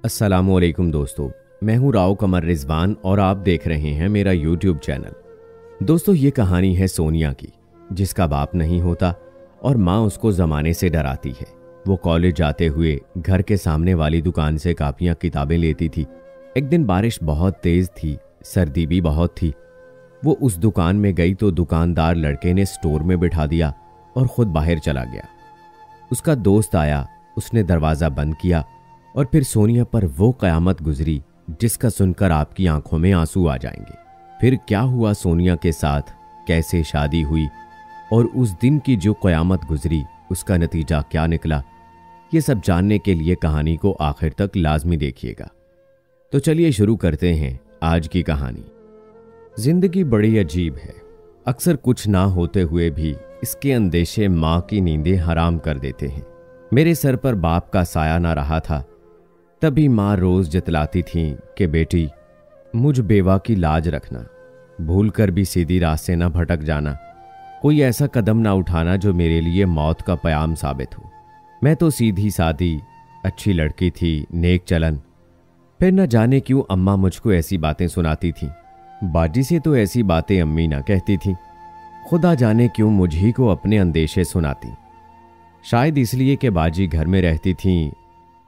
अस्सलामुअलैकुम दोस्तों, मैं हूं राव कमर रिजवान और आप देख रहे हैं मेरा यूट्यूब चैनल। दोस्तों, ये कहानी है सोनिया की, जिसका बाप नहीं होता और माँ उसको ज़माने से डराती है। वो कॉलेज जाते हुए घर के सामने वाली दुकान से कापियाँ किताबें लेती थी। एक दिन बारिश बहुत तेज़ थी, सर्दी भी बहुत थी। वो उस दुकान में गई तो दुकानदार लड़के ने स्टोर में बिठा दिया और ख़ुद बाहर चला गया। उसका दोस्त आया, उसने दरवाज़ा बंद किया और फिर सोनिया पर वो क़यामत गुजरी जिसका सुनकर आपकी आंखों में आंसू आ जाएंगे। फिर क्या हुआ सोनिया के साथ, कैसे शादी हुई और उस दिन की जो क़यामत गुजरी उसका नतीजा क्या निकला, ये सब जानने के लिए कहानी को आखिर तक लाजमी देखिएगा। तो चलिए शुरू करते हैं आज की कहानी। जिंदगी बड़ी अजीब है। अक्सर कुछ ना होते हुए भी इसके अंदेशे माँ की नींदें हराम कर देते हैं। मेरे सर पर बाप का साया ना रहा था, तभी माँ रोज जतलाती थी कि बेटी, मुझ बेवा की लाज रखना, भूल कर भी सीधी रास्ते न भटक जाना, कोई ऐसा कदम ना उठाना जो मेरे लिए मौत का प्याम साबित हो। मैं तो सीधी सादी अच्छी लड़की थी, नेक चलन। फिर न जाने क्यों अम्मा मुझको ऐसी बातें सुनाती थी। बाजी से तो ऐसी बातें अम्मी ना कहती थी, खुदा जाने क्यों मुझी को अपने अंदेशे सुनाती। शायद इसलिए कि बाजी घर में रहती थी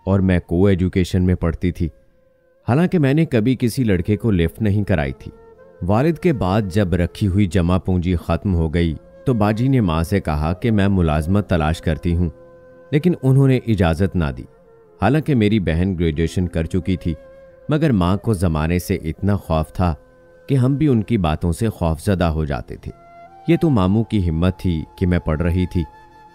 और मैं को एजुकेशन में पढ़ती थी। हालांकि मैंने कभी किसी लड़के को लिफ्ट नहीं कराई थी। वालिद के बाद जब रखी हुई जमा पूंजी ख़त्म हो गई तो बाजी ने माँ से कहा कि मैं मुलाजमत तलाश करती हूँ, लेकिन उन्होंने इजाज़त ना दी। हालांकि मेरी बहन ग्रेजुएशन कर चुकी थी, मगर माँ को ज़माने से इतना खौफ था कि हम भी उनकी बातों से खौफजदा हो जाते थे। ये तो मामू की हिम्मत थी कि मैं पढ़ रही थी,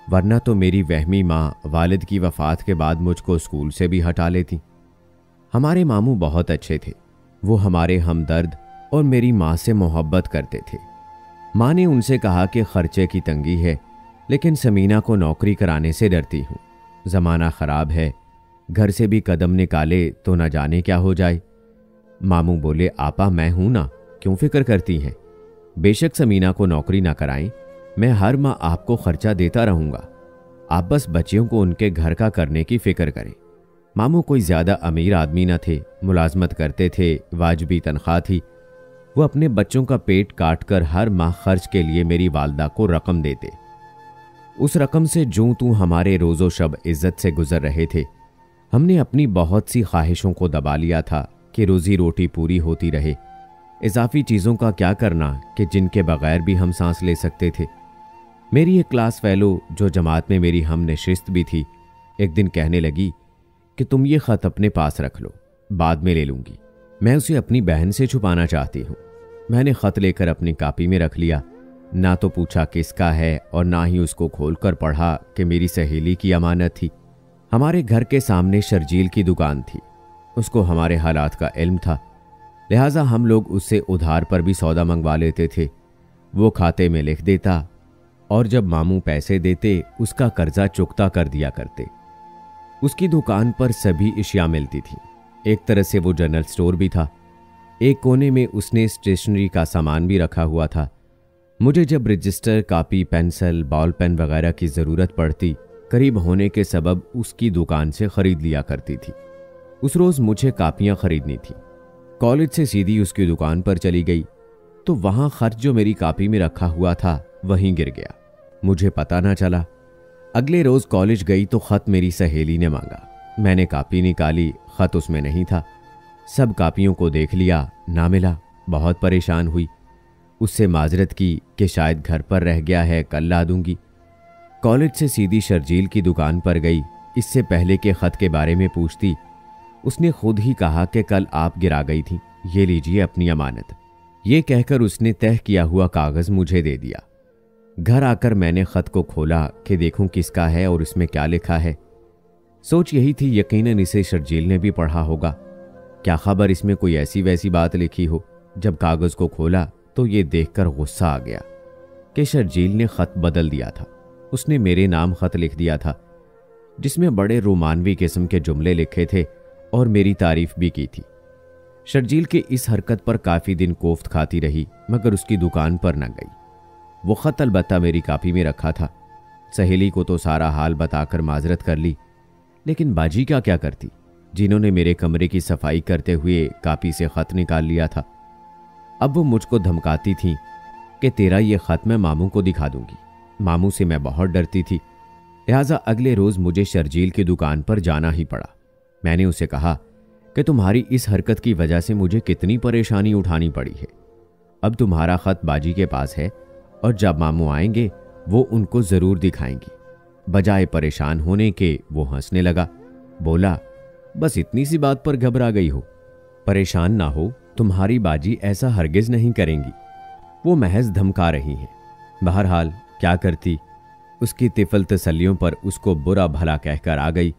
वरना तो मेरी वहमी माँ वालिद की वफ़ात के बाद मुझको स्कूल से भी हटा लेती। हमारे मामू बहुत अच्छे थे। वो हमारे हमदर्द और मेरी माँ से मोहब्बत करते थे। माँ ने उनसे कहा कि खर्चे की तंगी है, लेकिन समीना को नौकरी कराने से डरती हूँ। ज़माना ख़राब है, घर से भी कदम निकाले तो न जाने क्या हो जाए। मामू बोले, आपा मैं हूँ ना, क्यों फ़िक्र करती हैं। बेशक समीना को नौकरी ना कराएं, मैं हर माह आपको खर्चा देता रहूंगा। आप बस बच्चियों को उनके घर का करने की फिक्र करें। मामू कोई ज़्यादा अमीर आदमी न थे, मुलाजमत करते थे, वाजबी तनख्वाह थी। वो अपने बच्चों का पेट काट कर हर माह खर्च के लिए मेरी वालदा को रकम देते। उस रकम से जूं तू हमारे रोज़ो शब इज्जत से गुजर रहे थे। हमने अपनी बहुत सी ख्वाहिशों को दबा लिया था कि रोज़ी रोटी पूरी होती रहे। इजाफी चीज़ों का क्या करना कि जिनके बगैर भी हम सांस ले सकते थे। मेरी एक क्लास फेलो जो जमात में मेरी हम नशिस्त भी थी, एक दिन कहने लगी कि तुम ये ख़त अपने पास रख लो, बाद में ले लूँगी। मैं उसे अपनी बहन से छुपाना चाहती हूँ। मैंने ख़त लेकर अपनी कापी में रख लिया। ना तो पूछा किसका है और ना ही उसको खोलकर पढ़ा कि मेरी सहेली की अमानत थी। हमारे घर के सामने शर्जील की दुकान थी। उसको हमारे हालात का इल्म था, लिहाजा हम लोग उससे उधार पर भी सौदा मंगवा लेते थे। वो खाते में लिख देता और जब मामू पैसे देते उसका कर्जा चुकता कर दिया करते। उसकी दुकान पर सभी अशिया मिलती थी। एक तरह से वो जनरल स्टोर भी था। एक कोने में उसने स्टेशनरी का सामान भी रखा हुआ था। मुझे जब register, copy, pencil, ball pen वगैरह की ज़रूरत पड़ती, करीब होने के सबब उसकी दुकान से ख़रीद लिया करती थी। उस रोज़ मुझे कापियाँ ख़रीदनी थी। कॉलेज से सीधी उसकी दुकान पर चली गई तो वहाँ खर्च जो मेरी कापी में रखा हुआ था वहीं गिर गया। मुझे पता ना चला। अगले रोज़ कॉलेज गई तो ख़त मेरी सहेली ने मांगा। मैंने कापी निकाली, ख़त उसमें नहीं था। सब कापियों को देख लिया, ना मिला। बहुत परेशान हुई। उससे माजरत की कि शायद घर पर रह गया है, कल ला दूंगी। कॉलेज से सीधी शर्जील की दुकान पर गई। इससे पहले के ख़त के बारे में पूछती, उसने खुद ही कहा कि कल आप गिरा गई थी, ये लीजिए अपनी अमानत। ये कहकर उसने तह किया हुआ कागज़ मुझे दे दिया। घर आकर मैंने ख़त को खोला कि देखूं किसका है और इसमें क्या लिखा है। सोच यही थी, यकीनन इसे शर्जील ने भी पढ़ा होगा। क्या खबर इसमें कोई ऐसी वैसी बात लिखी हो। जब कागज़ को खोला तो ये देखकर गुस्सा आ गया कि शर्जील ने ख़त बदल दिया था। उसने मेरे नाम ख़त लिख दिया था, जिसमें बड़े रोमानवी किस्म के जुमले लिखे थे और मेरी तारीफ भी की थी। शर्जील के इस हरकत पर काफ़ी दिन कोफ्त खाती रही, मगर उसकी दुकान पर न गई। वो ख़त अलबत्ता मेरी कापी में रखा था। सहेली को तो सारा हाल बताकर माजरत कर ली, लेकिन बाजी क्या क्या करती। जिन्होंने मेरे कमरे की सफाई करते हुए कापी से खत निकाल लिया था। अब वो मुझको धमकाती थीं कि तेरा ये खत मैं मामू को दिखा दूंगी। मामू से मैं बहुत डरती थी, लिहाजा अगले रोज मुझे शर्जील की दुकान पर जाना ही पड़ा। मैंने उसे कहा कि तुम्हारी इस हरकत की वजह से मुझे कितनी परेशानी उठानी पड़ी है। अब तुम्हारा खत बाजी के पास है और जब मामू आएंगे वो उनको जरूर दिखाएंगी। बजाय परेशान होने के वो हंसने लगा। बोला, बस इतनी सी बात पर घबरा गई हो? परेशान ना हो, तुम्हारी बाजी ऐसा हरगिज नहीं करेंगी। वो महज धमका रही हैं। बहरहाल क्या करती, उसकी तिफल तसल्लियों पर उसको बुरा भला कहकर आ गई।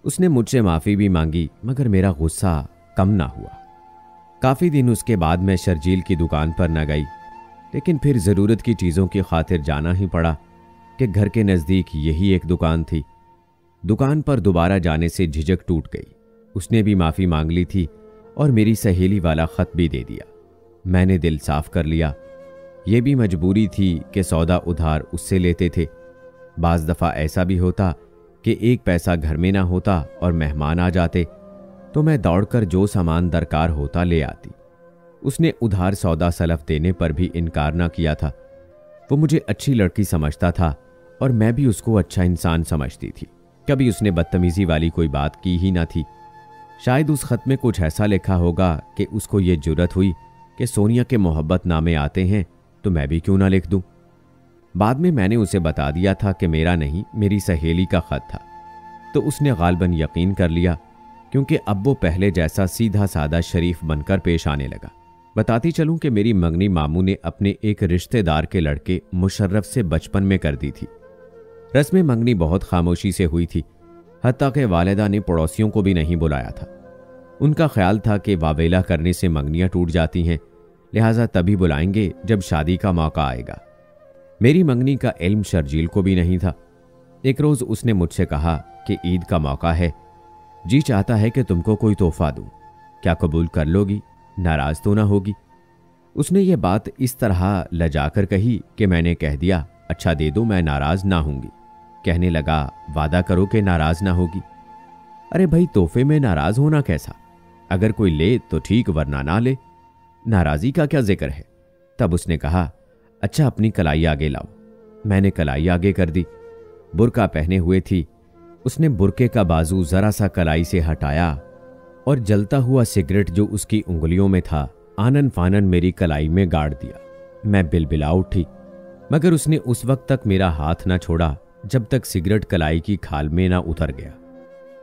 उसने मुझसे माफ़ी भी मांगी, मगर मेरा गुस्सा कम ना हुआ। काफ़ी दिन उसके बाद मैं शर्जील की दुकान पर न गई, लेकिन फिर ज़रूरत की चीज़ों की खातिर जाना ही पड़ा कि घर के नज़दीक यही एक दुकान थी। दुकान पर दोबारा जाने से झिझक टूट गई। उसने भी माफ़ी मांग ली थी और मेरी सहेली वाला ख़त भी दे दिया। मैंने दिल साफ कर लिया। ये भी मजबूरी थी कि सौदा उधार उससे लेते थे। बाज़ दफ़ा ऐसा भी होता कि एक पैसा घर में ना होता और मेहमान आ जाते तो मैं दौड़कर जो सामान दरकार होता ले आती। उसने उधार सौदा सलफ देने पर भी इनकार ना किया था। वो मुझे अच्छी लड़की समझता था और मैं भी उसको अच्छा इंसान समझती थी। कभी उसने बदतमीजी वाली कोई बात की ही ना थी। शायद उस खत में कुछ ऐसा लिखा होगा कि उसको ये जुर्रत हुई कि सोनिया के मोहब्बत नामे आते हैं तो मैं भी क्यों ना लिख दूं। बाद में मैंने उसे बता दिया था कि मेरा नहीं, मेरी सहेली का खत था, तो उसने गालबन यकीन कर लिया, क्योंकि अब वो पहले जैसा सीधा सादा शरीफ बनकर पेश आने लगा। बताती चलूं कि मेरी मंगनी मामू ने अपने एक रिश्तेदार के लड़के मुशर्रफ से बचपन में कर दी थी। रस्म मंगनी बहुत खामोशी से हुई थी, हत्ता कि वालिदा ने पड़ोसियों को भी नहीं बुलाया था। उनका ख्याल था कि वावेला करने से मंगनियां टूट जाती हैं, लिहाजा तभी बुलाएंगे जब शादी का मौका आएगा। मेरी मंगनी का इल्म शर्जील को भी नहीं था। एक रोज उसने मुझसे कहा कि ईद का मौका है, जी चाहता है कि तुमको कोई तोहफा दूं, क्या कबूल कर लोगी? नाराज तो ना होगी? उसने ये बात इस तरह लजाकर कही कि मैंने कह दिया, अच्छा दे दो, मैं नाराज ना होंगी। कहने लगा, वादा करो कि नाराज ना होगी। अरे भाई, तोहफे में नाराज होना कैसा? अगर कोई ले तो ठीक, वरना ना ले, नाराजी का क्या जिक्र है। तब उसने कहा, अच्छा अपनी कलाई आगे लाओ। मैंने कलाई आगे कर दी। बुर्का पहने हुए थी। उसने बुर्के का बाजू जरा सा कलाई से हटाया और जलता हुआ सिगरेट जो उसकी उंगलियों में था आनन फानन मेरी कलाई में गाड़ दिया। मैं बिलबिला उठी, मगर उसने उस वक्त तक मेरा हाथ ना छोड़ा जब तक सिगरेट कलाई की खाल में ना उतर गया।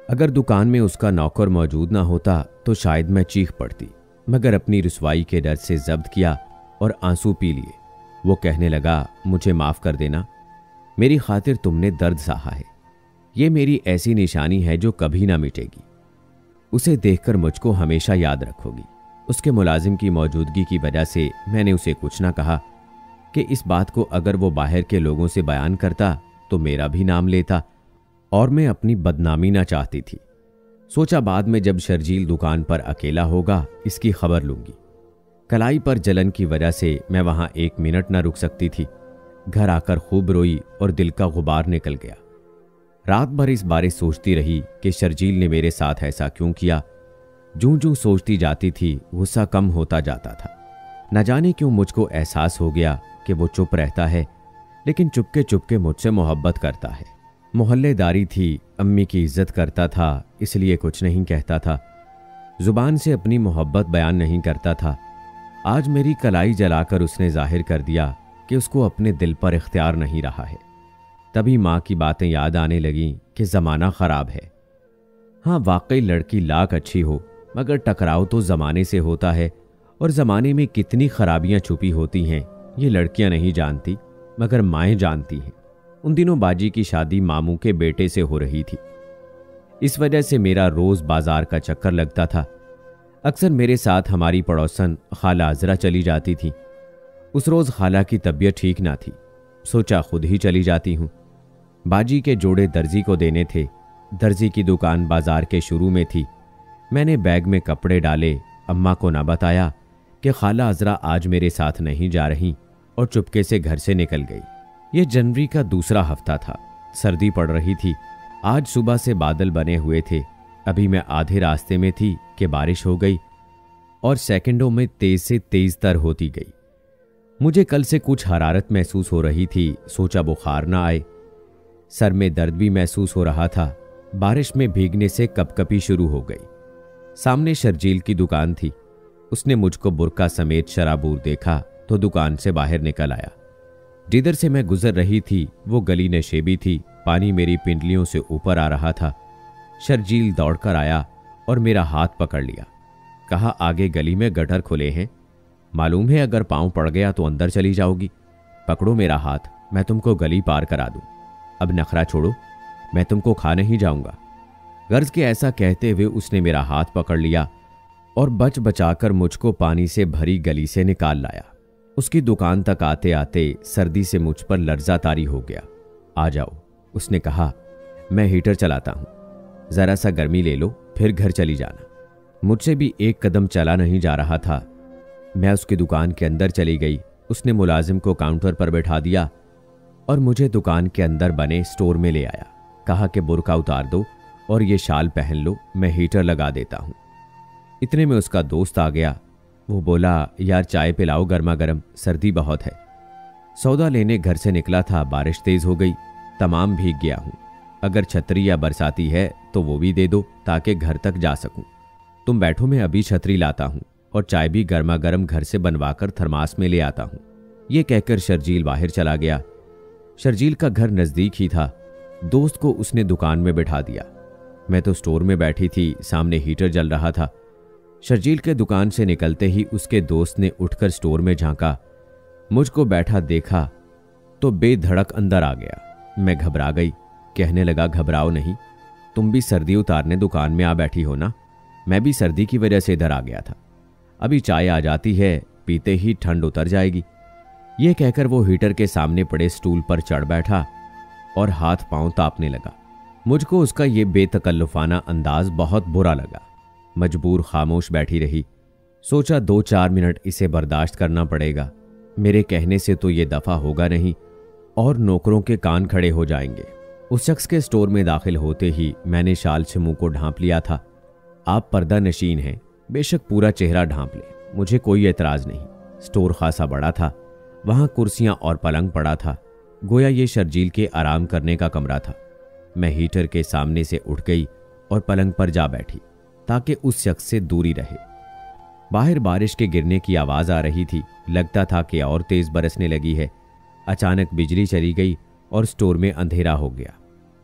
अगर दुकान में उसका नौकर मौजूद ना होता तो शायद मैं चीख पड़ती, मगर अपनी रुसवाई के डर से जब्त किया और आंसू पी लिए। वो कहने लगा, मुझे माफ कर देना, मेरी खातिर तुमने दर्द सहा है। ये मेरी ऐसी निशानी है जो कभी ना मिटेगी। उसे देखकर मुझको हमेशा याद रखोगी। उसके मुलाजिम की मौजूदगी की वजह से मैंने उसे कुछ ना कहा कि इस बात को अगर वो बाहर के लोगों से बयान करता तो मेरा भी नाम लेता और मैं अपनी बदनामी ना चाहती थी। सोचा बाद में जब शर्जील दुकान पर अकेला होगा इसकी खबर लूंगी। कलाई पर जलन की वजह से मैं वहां 1 मिनट ना रुक सकती थी। घर आकर खूब रोई और दिल का गुबार निकल गया। रात भर इस बारे सोचती रही कि शर्जील ने मेरे साथ ऐसा क्यों किया। जूं जूं सोचती जाती थी गुस्सा कम होता जाता था। न जाने क्यों मुझको एहसास हो गया कि वो चुप रहता है, लेकिन चुपके चुपके मुझसे मोहब्बत करता है। मोहल्लेदारी थी, अम्मी की इज्जत करता था, इसलिए कुछ नहीं कहता था। जुबान से अपनी मोहब्बत बयान नहीं करता था। आज मेरी कलाई जलाकर उसने जाहिर कर दिया कि उसको अपने दिल पर इख्तियार नहीं रहा है। तभी माँ की बातें याद आने लगीं कि ज़माना ख़राब है। हाँ, वाकई लड़की लाख अच्छी हो, मगर टकराव तो ज़माने से होता है, और ज़माने में कितनी खराबियाँ छुपी होती हैं ये लड़कियाँ नहीं जानती, मगर माएँ जानती हैं। उन दिनों बाजी की शादी मामू के बेटे से हो रही थी। इस वजह से मेरा रोज़ बाजार का चक्कर लगता था। अक्सर मेरे साथ हमारी पड़ोसन खाला अजरा चली जाती थी। उस रोज़ खाला की तबीयत ठीक ना थी। सोचा खुद ही चली जाती हूँ। बाजी के जोड़े दर्जी को देने थे। दर्जी की दुकान बाजार के शुरू में थी। मैंने बैग में कपड़े डाले, अम्मा को ना बताया कि खाला अजरा आज मेरे साथ नहीं जा रही, और चुपके से घर से निकल गई। यह जनवरी का दूसरा हफ्ता था। सर्दी पड़ रही थी। आज सुबह से बादल बने हुए थे। अभी मैं आधे रास्ते में थी कि बारिश हो गई और सेकंडों में तेज से तेज तर होती गई। मुझे कल से कुछ हरारत महसूस हो रही थी, सोचा बुखार ना आए। सर में दर्द भी महसूस हो रहा था। बारिश में भीगने से कपकपी शुरू हो गई। सामने शर्जील की दुकान थी। उसने मुझको बुर्का समेत शराबूर देखा तो दुकान से बाहर निकल आया। जिधर से मैं गुजर रही थी वो गली नशेबी थी, पानी मेरी पिंडलियों से ऊपर आ रहा था। शर्जील दौड़कर आया और मेरा हाथ पकड़ लिया। कहा, आगे गली में गटर खुले हैं, मालूम है अगर पांव पड़ गया तो अंदर चली जाओगी। पकड़ो मेरा हाथ, मैं तुमको गली पार करा दूं। अब नखरा छोड़ो, मैं तुमको खा नहीं जाऊंगा। गर्ज के ऐसा कहते हुए उसने मेरा हाथ पकड़ लिया और बच बचाकर मुझको पानी से भरी गली से निकाल लाया। उसकी दुकान तक आते आते सर्दी से मुझ पर लर्जा तारी हो गया। आ जाओ, उसने कहा, मैं हीटर चलाता हूं, जरा सा गर्मी ले लो फिर घर चली जाना। मुझसे भी एक कदम चला नहीं जा रहा था। मैं उसकी दुकान के अंदर चली गई। उसने मुलाजिम को काउंटर पर बैठा दिया और मुझे दुकान के अंदर बने स्टोर में ले आया। कहा कि बुर्का उतार दो और ये शाल पहन लो, मैं हीटर लगा देता हूं। इतने में उसका दोस्त आ गया। वो बोला, यार चाय पिलाओ गर्मा गर्म, सर्दी बहुत है। सौदा लेने घर से निकला था, बारिश तेज हो गई, तमाम भीग गया हूं। अगर छतरी या बरसाती है तो वो भी दे दो ताकि घर तक जा सकूं। तुम बैठो, मैं अभी छतरी लाता हूं और चाय भी गर्मा गर्म घर से बनवाकर थर्मास में ले आता हूं। ये कहकर शर्जील बाहर चला गया। शर्जील का घर नजदीक ही था। दोस्त को उसने दुकान में बैठा दिया। मैं तो स्टोर में बैठी थी, सामने हीटर जल रहा था। शर्जील के दुकान से निकलते ही उसके दोस्त ने उठकर स्टोर में झांका। मुझको बैठा देखा तो बेधड़क अंदर आ गया। मैं घबरा गई। कहने लगा, घबराओ नहीं, तुम भी सर्दी उतारने दुकान में आ बैठी हो ना। मैं भी सर्दी की वजह से इधर आ गया था। अभी चाय आ जाती है, पीते ही ठंड उतर जाएगी। यह कहकर वो हीटर के सामने पड़े स्टूल पर चढ़ बैठा और हाथ पांव तापने लगा। मुझको उसका ये बेतकल्लुफाना अंदाज बहुत बुरा लगा। मजबूर खामोश बैठी रही। सोचा 2-4 मिनट इसे बर्दाश्त करना पड़ेगा। मेरे कहने से तो ये दफा होगा नहीं और नौकरों के कान खड़े हो जाएंगे। उस शख्स के स्टोर में दाखिल होते ही मैंने शाल से मुंह को ढांप लिया था। आप पर्दा नशीन हैं, बेशक पूरा चेहरा ढांप ले, मुझे कोई एतराज नहीं। स्टोर खासा बड़ा था, वहां कुर्सियां और पलंग पड़ा था, गोया ये शर्जील के आराम करने का कमरा था। मैं हीटर के सामने से उठ गई और पलंग पर जा बैठी ताकि उस शख्स से दूरी रहे। बाहर बारिश के गिरने की आवाज आ रही थी। लगता था कि और तेज बरसने लगी है। अचानक बिजली चली गई और स्टोर में अंधेरा हो गया।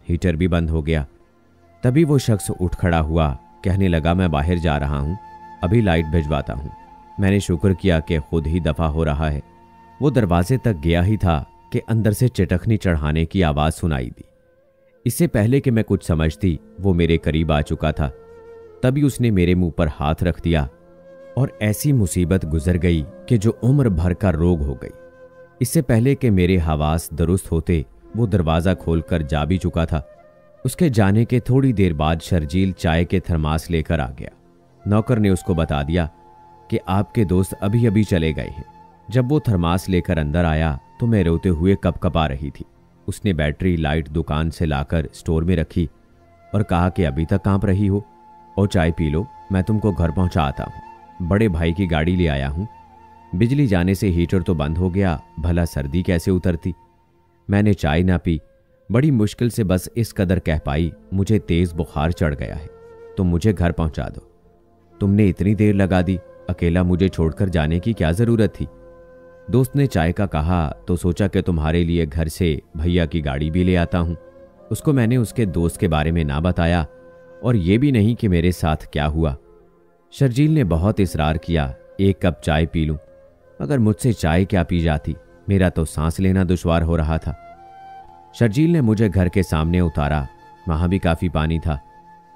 हीटर भी बंद हो गया। तभी वो शख्स उठ खड़ा हुआ। कहने लगा, मैं बाहर जा रहा हूं, अभी लाइट भिजवाता हूं। मैंने शुक्र किया कि खुद ही दफा हो रहा है। वो दरवाजे तक गया ही था कि अंदर से चटखनी चढ़ाने की आवाज सुनाई दी। इससे पहले कि मैं कुछ समझती वो मेरे करीब आ चुका था। तभी उसने मेरे मुंह पर हाथ रख दिया और ऐसी मुसीबत गुजर गई कि जो उम्र भर का रोग हो गई। इससे पहले कि मेरे हवास दुरुस्त होते वो दरवाजा खोलकर जा भी चुका था। उसके जाने के थोड़ी देर बाद शर्जील चाय के थर्मास लेकर आ गया। नौकर ने उसको बता दिया कि आपके दोस्त अभी अभी चले गए हैं। जब वो थर्मास लेकर अंदर आया तो मैं रोते हुए कपकपा रही थी। उसने बैटरी लाइट दुकान से लाकर स्टोर में रखी और कहा कि अभी तक कांप रही हो और चाय पी लो, मैं तुमको घर पहुंचा आता हूं। बड़े भाई की गाड़ी ले आया हूं। बिजली जाने से हीटर तो बंद हो गया, भला सर्दी कैसे उतरती। मैंने चाय ना पी, बड़ी मुश्किल से बस इस कदर कह पाई, मुझे तेज बुखार चढ़ गया है, तुम मुझे घर पहुंचा दो। तुमने इतनी देर लगा दी, अकेला मुझे छोड़कर जाने की क्या जरूरत थी। दोस्त ने चाय का कहा तो सोचा कि तुम्हारे लिए घर से भैया की गाड़ी भी ले आता हूं। उसको मैंने उसके दोस्त के बारे में ना बताया और ये भी नहीं कि मेरे साथ क्या हुआ। शर्जील ने बहुत इसरार किया, एक कप चाय पी लूं, मगर मुझसे चाय क्या पी जाती, मेरा तो सांस लेना दुश्वार हो रहा था। शर्जील ने मुझे घर के सामने उतारा, वहां भी काफी पानी था।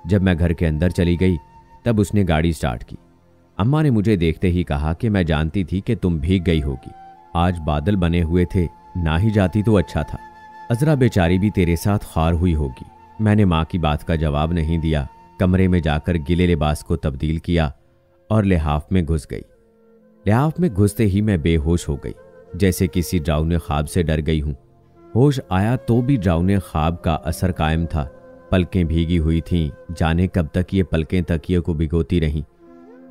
जब मैं घर के अंदर चली गई तब उसने गाड़ी स्टार्ट की। अम्मा ने मुझे देखते ही कहा कि मैं जानती थी कि तुम भीग गई होगी, आज बादल बने हुए थे, ना ही जाती तो अच्छा था। अजरा बेचारी भी तेरे साथ खार हुई होगी। मैंने माँ की बात का जवाब नहीं दिया। कमरे में जाकर गिले लिबास को तब्दील किया और लिहाफ में घुस गई। लिहाफ में घुसते ही मैं बेहोश हो गई, जैसे किसी डरावने ख्वाब से डर गई हूं। होश आया तो भी डरावने ख्वाब का असर कायम था। पलकें भीगी हुई थीं, जाने कब तक ये पलकें तकिए को भिगोती रहीं।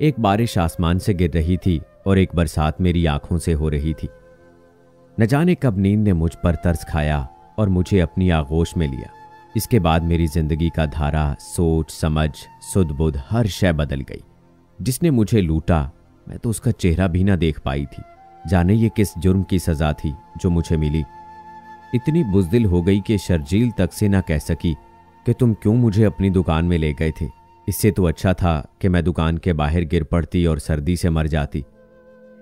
एक बारिश आसमान से गिर रही थी और एक बरसात मेरी आंखों से हो रही थी। न जाने कब नींद ने मुझ पर तरस खाया और मुझे अपनी आगोश में लिया। इसके बाद मेरी जिंदगी का धारा, सोच, समझ, सुध बुध हर शय बदल गई। जिसने मुझे लूटा, मैं तो उसका चेहरा भी ना देख पाई थी। जाने ये किस जुर्म की सजा थी जो मुझे मिली। इतनी बुज़दिल हो गई कि शर्जील तक से ना कह सकी कि तुम क्यों मुझे अपनी दुकान में ले गए थे। इससे तो अच्छा था कि मैं दुकान के बाहर गिर पड़ती और सर्दी से मर जाती।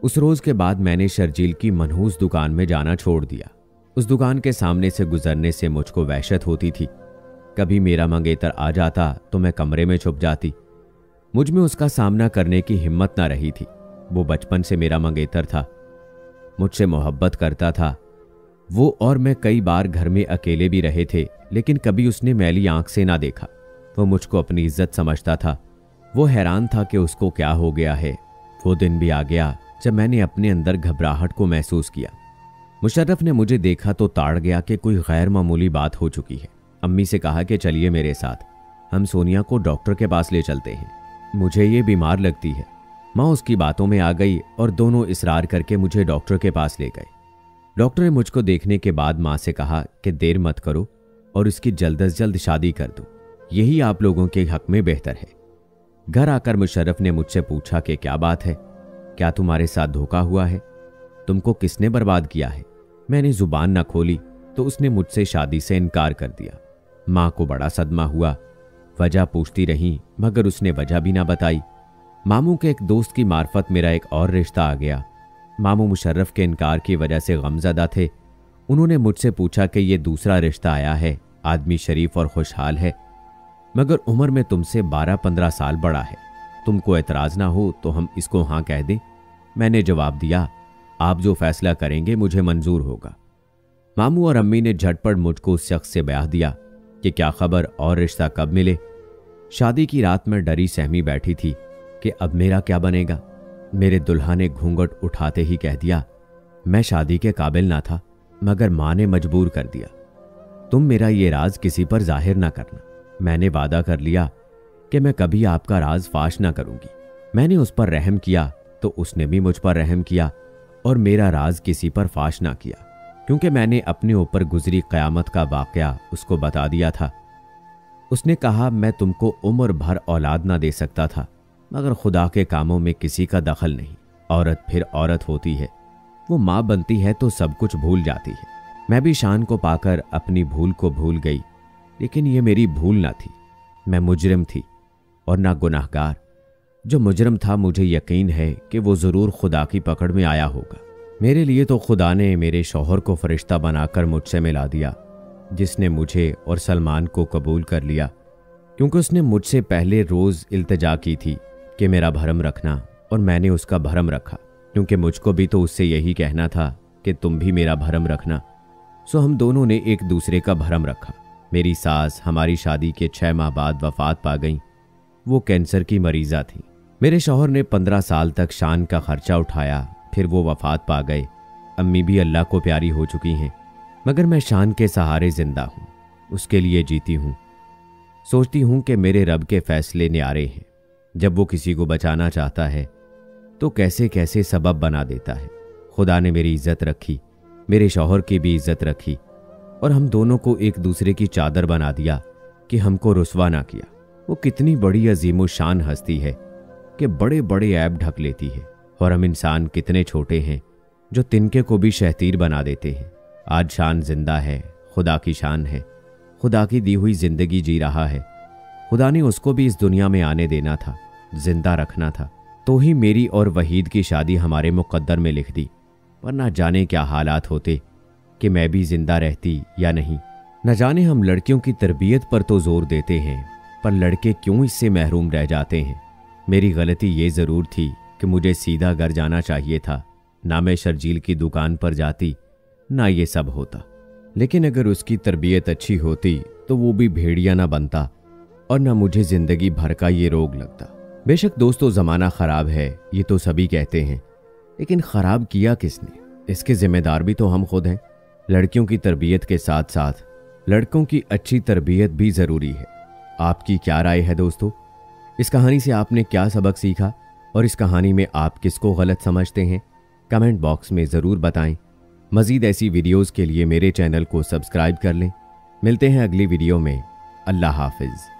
उस रोज के बाद मैंने शर्जील की मनहूस दुकान में जाना छोड़ दिया। उस दुकान के सामने से गुजरने से मुझको वहशत होती थी। कभी मेरा मंगेतर आ जाता तो मैं कमरे में छुप जाती। मुझ में उसका सामना करने की हिम्मत ना रही थी। वो बचपन से मेरा मंगेतर था, मुझसे मोहब्बत करता था। वो और मैं कई बार घर में अकेले भी रहे थे, लेकिन कभी उसने मैली आंख से ना देखा। वो मुझको अपनी इज्जत समझता था। वो हैरान था कि उसको क्या हो गया है। वो दिन भी आ गया जब मैंने अपने अंदर घबराहट को महसूस किया। मुशर्रफ ने मुझे देखा तो ताड़ गया कि कोई गैर मामूली बात हो चुकी है। अम्मी से कहा कि चलिए मेरे साथ, हम सोनिया को डॉक्टर के पास ले चलते हैं, मुझे ये बीमार लगती है। माँ उसकी बातों में आ गई और दोनों इसरार करके मुझे डॉक्टर के पास ले गए। डॉक्टर ने मुझको देखने के बाद माँ से कहा कि देर मत करो और इसकी जल्द अज जल्द शादी कर दो, यही आप लोगों के हक में बेहतर है। घर आकर मुशर्रफ ने मुझसे पूछा कि क्या बात है, क्या तुम्हारे साथ धोखा हुआ है, तुमको किसने बर्बाद किया है। मैंने जुबान न खोली तो उसने मुझसे शादी से इनकार कर दिया। माँ को बड़ा सदमा हुआ। वजह पूछती रही मगर उसने वजह भी ना बताई। मामू के एक दोस्त की मार्फत मेरा एक और रिश्ता आ गया। मामू मुशर्रफ के इनकार की वजह से गमज़दा थे। उन्होंने मुझसे पूछा कि ये दूसरा रिश्ता आया है, आदमी शरीफ और खुशहाल है, मगर उम्र में तुमसे 12-15 साल बड़ा है, तुमको एतराज़ ना हो तो हम इसको हाँ कह दें। मैंने जवाब दिया, आप जो फैसला करेंगे मुझे मंजूर होगा। मामू और अम्मी ने झटपट मुझको उस शख्स से ब्याह दिया कि क्या खबर और रिश्ता कब मिले। शादी की रात में डरी सहमी बैठी थी कि अब मेरा क्या बनेगा। मेरे दुल्हा ने घूंघट उठाते ही कह दिया, मैं शादी के काबिल ना था मगर माँ ने मजबूर कर दिया। तुम मेरा ये राज किसी पर जाहिर ना करना। मैंने वादा कर लिया कि मैं कभी आपका राज फाश ना करूंगी। मैंने उस पर रहम किया तो उसने भी मुझ पर रहम किया और मेरा राज किसी पर फाश ना किया, क्योंकि मैंने अपने ऊपर गुजरी क़यामत का वाक़या उसको बता दिया था। उसने कहा, मैं तुमको उम्र भर औलाद ना दे सकता था, मगर खुदा के कामों में किसी का दखल नहीं। औरत फिर औरत होती है, वो माँ बनती है तो सब कुछ भूल जाती है। मैं भी शान को पाकर अपनी भूल को भूल गई, लेकिन ये मेरी भूल ना थी। मैं मुजरिम थी और ना गुनाहगार। जो मुजरिम था मुझे यकीन है कि वो ज़रूर खुदा की पकड़ में आया होगा। मेरे लिए तो खुदा ने मेरे शौहर को फरिश्ता बनाकर मुझसे मिला दिया, जिसने मुझे और सलमान को कबूल कर लिया, क्योंकि उसने मुझसे पहले रोज़ इल्तिजा की थी कि मेरा भरम रखना, और मैंने उसका भरम रखा, क्योंकि मुझको भी तो उससे यही कहना था कि तुम भी मेरा भरम रखना। सो हम दोनों ने एक दूसरे का भरम रखा। मेरी सास हमारी शादी के 6 माह बाद वफात पा गई। वो कैंसर की मरीज़ा थी। मेरे शौहर ने 15 साल तक शान का खर्चा उठाया, फिर वो वफात पा गए। अम्मी भी अल्लाह को प्यारी हो चुकी हैं, मगर मैं शान के सहारे जिंदा हूँ, उसके लिए जीती हूँ। सोचती हूँ कि मेरे रब के फैसले न्यारे हैं। जब वो किसी को बचाना चाहता है तो कैसे कैसे सबब बना देता है। खुदा ने मेरी इज्जत रखी, मेरे शौहर की भी इज्जत रखी, और हम दोनों को एक दूसरे की चादर बना दिया कि हमको रुसवा ना किया। वो कितनी बड़ी अजीमो शान हस्ती है कि बड़े बड़े ऐब ढक लेती है, और हम इंसान कितने छोटे हैं जो तिनके को भी शहतीर बना देते हैं। आज शान जिंदा है, खुदा की शान है, खुदा की दी हुई जिंदगी जी रहा है। खुदा ने उसको भी इस दुनिया में आने देना था, जिंदा रखना था, तो ही मेरी और वहीद की शादी हमारे मुकद्दर में लिख दी। वरना जाने क्या हालात होते कि मैं भी जिंदा रहती या नहीं। न जाने हम लड़कियों की तरबियत पर तो जोर देते हैं, पर लड़के क्यों इससे महरूम रह जाते हैं। मेरी गलती ये ज़रूर थी कि मुझे सीधा घर जाना चाहिए था। ना मैं शर्जील की दुकान पर जाती, ना ये सब होता। लेकिन अगर उसकी तरबियत अच्छी होती तो वो भी भेड़िया ना बनता, और ना मुझे जिंदगी भर का ये रोग लगता। बेशक दोस्तों, ज़माना ख़राब है, ये तो सभी कहते हैं, लेकिन ख़राब किया किसने? इसके ज़िम्मेदार भी तो हम खुद हैं। लड़कियों की तरबियत के साथ साथ लड़कों की अच्छी तरबियत भी ज़रूरी है। आपकी क्या राय है दोस्तों? इस कहानी से आपने क्या सबक सीखा और इस कहानी में आप किसको गलत समझते हैं? कमेंट बॉक्स में ज़रूर बताएं। मज़ीद ऐसी वीडियोज़ के लिए मेरे चैनल को सब्सक्राइब कर लें। मिलते हैं अगली वीडियो में। अल्लाह हाफिज़।